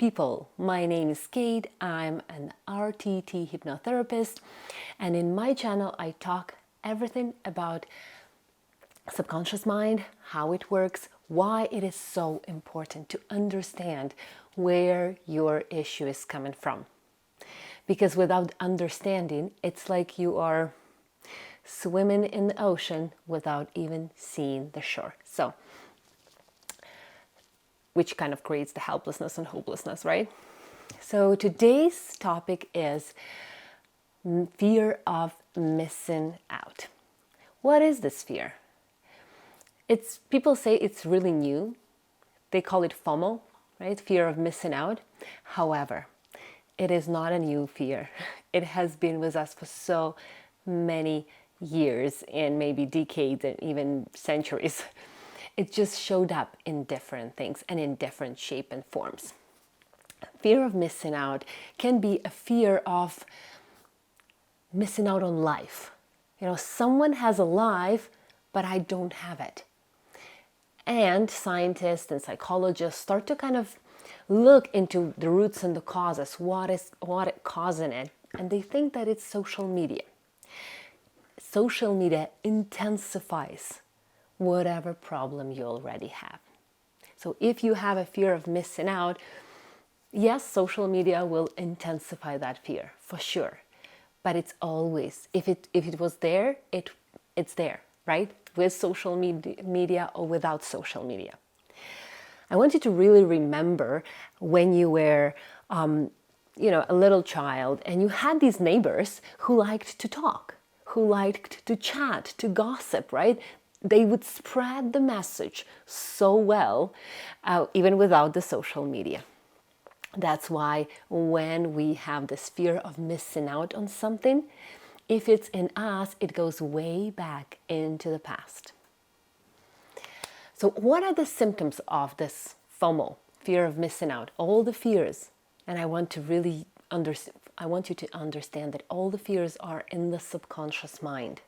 people, my name is Kate. I'm an RTT hypnotherapist, and in my channel I talk everything about subconscious mind, how it works, why it is so important to understand where your issue is coming from. Because without understanding, it's like you are swimming in the ocean without even seeing the shore. So, which kind of creates the helplessness and hopelessness, right? So today's topic is fear of missing out. What is this fear? People say it's really new. They call it Fomo, right? Fear of missing out. However, it is not a new fear. It has been with us for so many years and maybe decades and even centuries. It just showed up in different things and in different shape and forms. Fear of missing out can be a fear of missing out on life. Someone has a life, but I don't have it. And scientists and psychologists start to kind of look into the roots and the causes, what is causing it, and they think that it's social media. Social media intensifies whatever problem you already have. So if you have a fear of missing out, yes, social media will intensify that fear for sure. But it's always, if it was there, it's there, right? With social media or without social media. I want you to really remember when you were a little child and you had these neighbors who liked to talk, who liked to chat, to gossip, right? They would spread the message so well, even without the social media. That's why when we have this fear of missing out on something, if it's in us, it goes way back into the past. So what are the symptoms of this FOMO, fear of missing out? All the fears, and I want you to understand that all the fears are in the subconscious mind.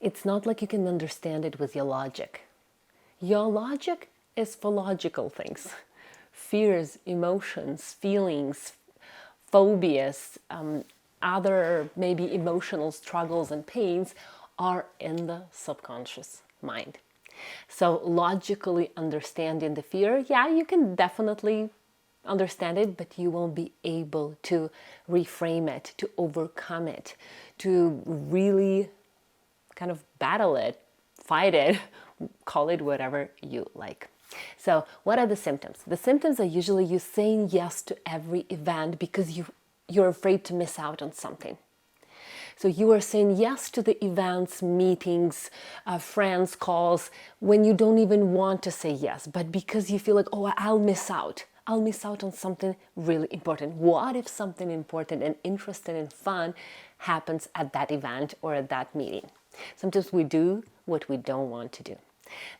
It's not like you can understand it with your logic. Your logic is for logical things. Fears, emotions, feelings, phobias, other maybe emotional struggles and pains are in the subconscious mind. So logically understanding the fear, yeah, you can definitely understand it, but you won't be able to reframe it, to overcome it, to really kind of battle it, fight it, call it whatever you like. So what are the symptoms? The symptoms are usually you saying yes to every event because you're afraid to miss out on something. So you are saying yes to the events, meetings, friends, calls, when you don't even want to say yes, but because you feel like, oh, I'll miss out. I'll miss out on something really important. What if something important and interesting and fun happens at that event or at that meeting? Sometimes we do what we don't want to do.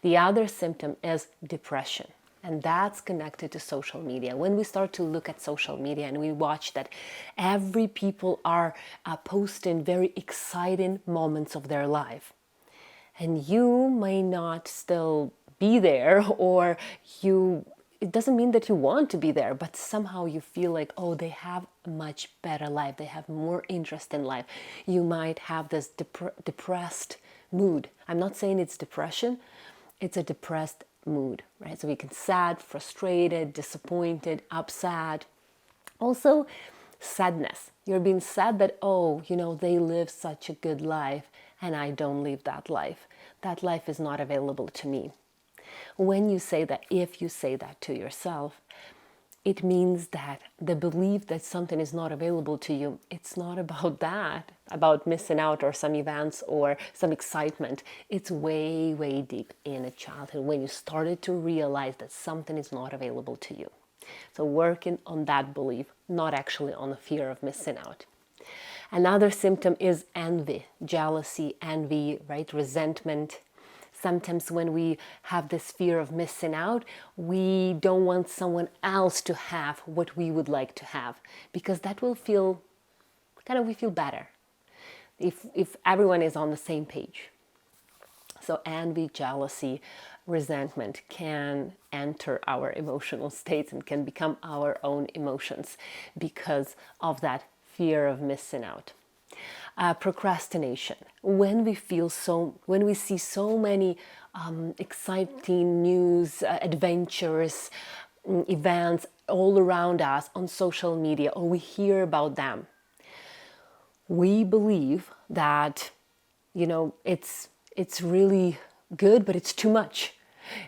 The other symptom is depression, and that's connected to social media. When we start to look at social media and we watch that every people are posting very exciting moments of their life, and you may not still be there, or it doesn't mean that you want to be there, but somehow you feel like, oh, they have a much better life. They have more interest in life. You might have this depressed mood. I'm not saying it's depression. It's a depressed mood, right? So we can sad, frustrated, disappointed, upset. Also, sadness. You're being sad that, oh, they live such a good life and I don't live that life. That life is not available to me. When you say that, if you say that to yourself, it means that the belief that something is not available to you, it's not about that, about missing out or some events or some excitement. It's way, way deep in a childhood when you started to realize that something is not available to you. So working on that belief, not actually on the fear of missing out. Another symptom is envy, jealousy, envy, right? Resentment. Sometimes when we have this fear of missing out, we don't want someone else to have what we would like to have, because that will feel, we feel better if everyone is on the same page. So envy, jealousy, resentment can enter our emotional states and can become our own emotions because of that fear of missing out. Procrastination. When we see so many exciting news, adventures, events all around us on social media, or we hear about them, we believe that, it's really good, but it's too much.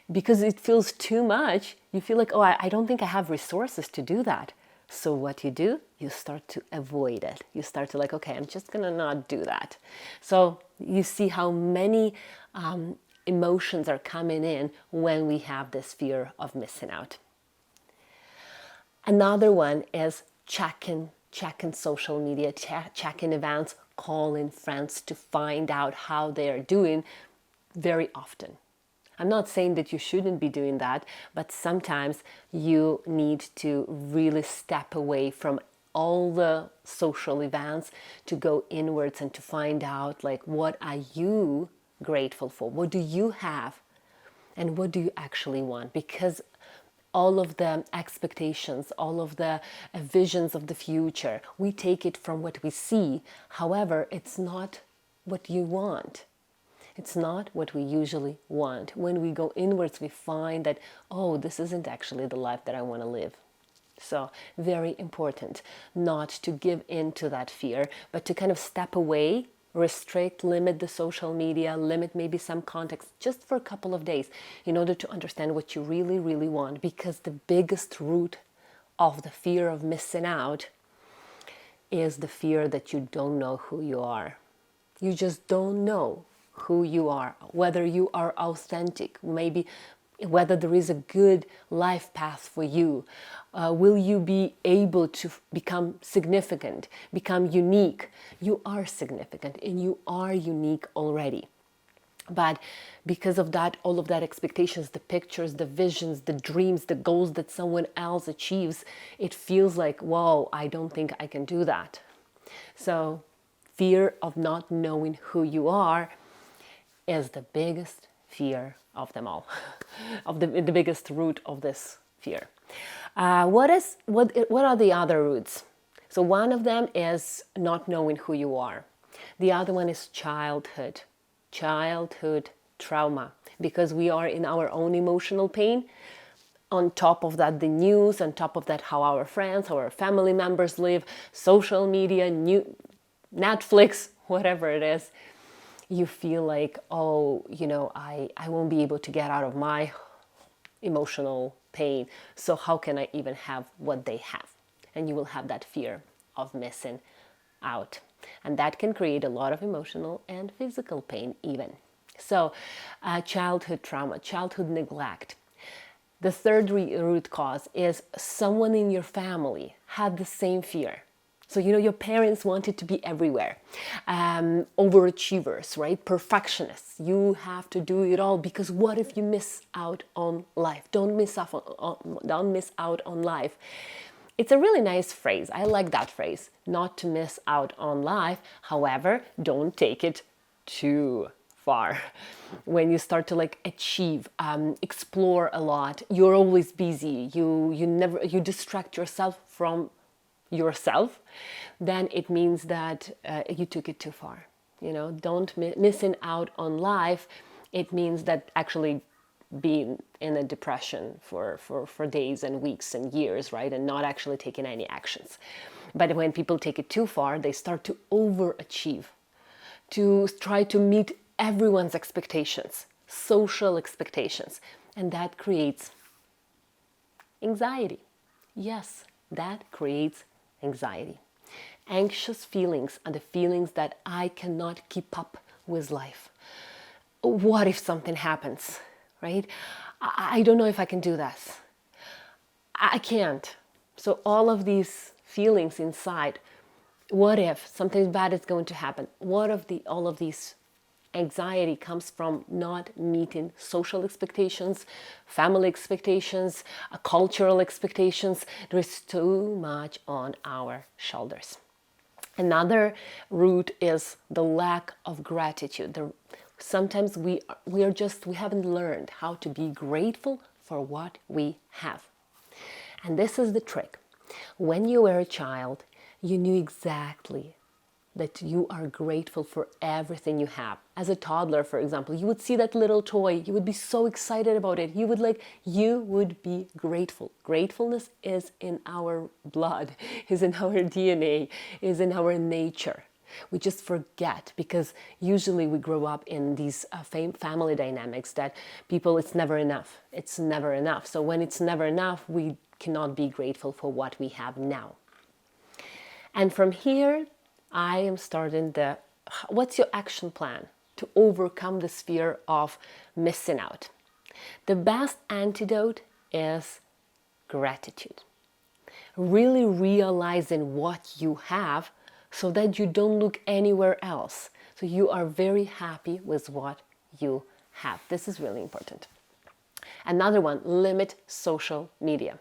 Because it feels too much, you feel like, oh, I don't think I have resources to do that. So what you do, you start to avoid it. You start to like, okay, I'm just gonna not do that. So you see how many emotions are coming in when we have this fear of missing out. Another one is checking social media, checking events, calling friends to find out how they are doing very often. I'm not saying that you shouldn't be doing that, but sometimes you need to really step away from all the social events to go inwards and to find out, like, what are you grateful for? What do you have? And what do you actually want? Because all of the expectations, all of the visions of the future, we take it from what we see. However, it's not what you want. It's not what we usually want. When we go inwards, we find that, oh, this isn't actually the life that I want to live. So very important not to give in to that fear, but to kind of step away, restrict, limit the social media, limit maybe some contacts just for a couple of days in order to understand what you really, really want. Because the biggest root of the fear of missing out is the fear that you don't know who you are. You just don't know who you are, whether you are authentic, maybe whether there is a good life path for you. Will you be able to become significant, become unique? You are significant and you are unique already. But because of that, all of that expectations, the pictures, the visions, the dreams, the goals that someone else achieves, it feels like, whoa, I don't think I can do that. So fear of not knowing who you are is the biggest fear of them all, of the biggest root of this fear. What are the other roots? So one of them is not knowing who you are. The other one is childhood trauma, because we are in our own emotional pain. On top of that, the news, on top of that, how our friends, our family members live, social media, Netflix, whatever it is. You feel like, oh, I won't be able to get out of my emotional pain. So how can I even have what they have? And you will have that fear of missing out. And that can create a lot of emotional and physical pain even. So childhood trauma, childhood neglect. The third root cause is someone in your family had the same fear. So, your parents wanted to be everywhere. Overachievers, right? Perfectionists. You have to do it all, because what if you miss out on life? Don't miss out on life. It's a really nice phrase. I like that phrase, not to miss out on life. However, don't take it too far. When you start to achieve, explore a lot, you're always busy. You distract yourself from yourself, then it means that you took it too far. Don't missing out on life. It means that actually being in a depression for days and weeks and years, right? And not actually taking any actions. But when people take it too far, they start to overachieve, to try to meet everyone's expectations, social expectations. And that creates anxiety. Yes, that creates anxiety. Anxious feelings are the feelings that I cannot keep up with life. What if something happens, right? I don't know if I can do this. I can't. So all of these feelings inside, what if something bad is going to happen? What if all of these anxiety comes from not meeting social expectations, family expectations, cultural expectations? There is too much on our shoulders. Another root is the lack of gratitude. Sometimes we haven't learned how to be grateful for what we have. And this is the trick. When you were a child, you knew exactly that you are grateful for everything you have. As a toddler, for example, you would see that little toy, you would be so excited about it. You would be grateful. Gratefulness is in our blood, is in our DNA, is in our nature. We just forget, because usually we grow up in these family dynamics that it's never enough. It's never enough. So when it's never enough, we cannot be grateful for what we have now. And from here, I am starting what's your action plan to overcome this fear of missing out? The best antidote is gratitude. Really realizing what you have so that you don't look anywhere else. So you are very happy with what you have. This is really important. Another one, limit social media.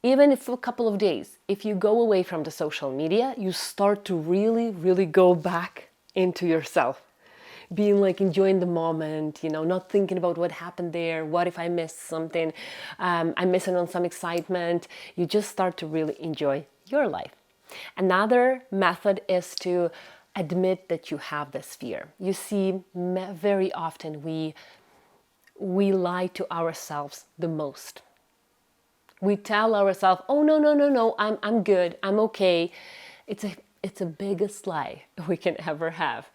Even if for a couple of days, if you go away from the social media, you start to really, really go back into yourself. Being enjoying the moment, not thinking about what happened there. What if I missed something? I'm missing on some excitement. You just start to really enjoy your life. Another method is to admit that you have this fear. You see, very often we lie to ourselves the most. We tell ourselves, oh, no, I'm good, I'm okay. It's the biggest lie we can ever have.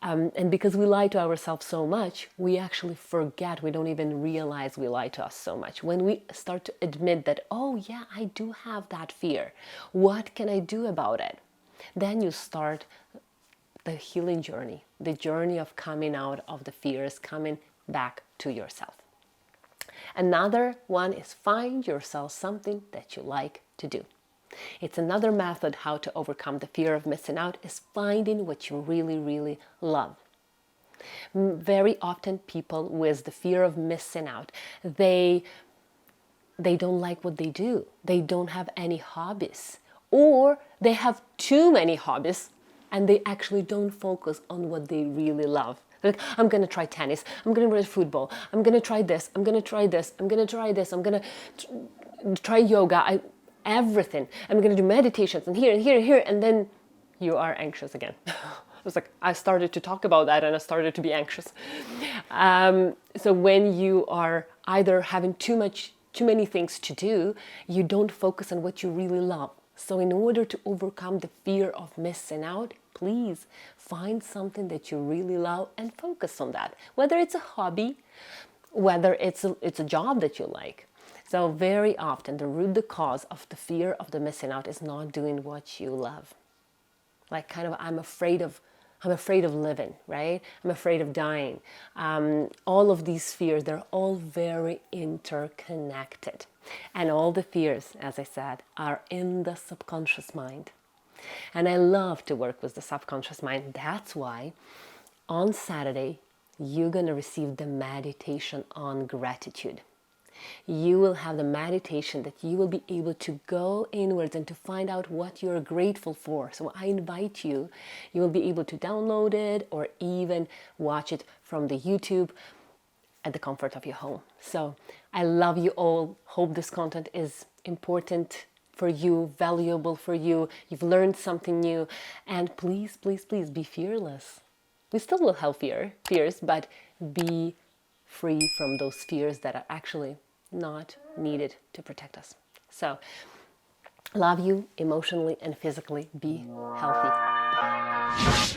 And because we lie to ourselves so much, we actually forget, we don't even realize we lie to us so much. When we start to admit that, oh yeah, I do have that fear, what can I do about it? Then you start the healing journey, the journey of coming out of the fears, coming back to yourself. Another one is find yourself something that you like to do. It's another method how to overcome the fear of missing out, is finding what you really, really love. Very often people with the fear of missing out, they don't like what they do. They don't have any hobbies, or they have too many hobbies and they actually don't focus on what they really love. I'm going to try tennis, I'm going to play football, I'm going to try this, I'm going to try this, I'm going to try this, I'm going to try yoga, everything. I'm going to do meditations and here, and then you are anxious again. I started to talk about that and I started to be anxious. So when you are either having too many things to do, you don't focus on what you really love. So in order to overcome the fear of missing out, please find something that you really love and focus on that. Whether it's a hobby, whether it's a job that you like. So very often the cause of the fear of the missing out is not doing what you love. I'm afraid of living, right? I'm afraid of dying. All of these fears, they're all very interconnected. And all the fears, as I said, are in the subconscious mind. And I love to work with the subconscious mind. That's why on Saturday, you're going to receive the meditation on gratitude. You will have the meditation that you will be able to go inwards and to find out what you're grateful for. So I invite you, you will be able to download it or even watch it from the YouTube at the comfort of your home. So I love you all. Hope this content is important for you, valuable for you. You've learned something new. And please, please, please be fearless. We still will have fears, but be free from those fears that are actually not needed to protect us. So, love you emotionally and physically. Be healthy. Bye.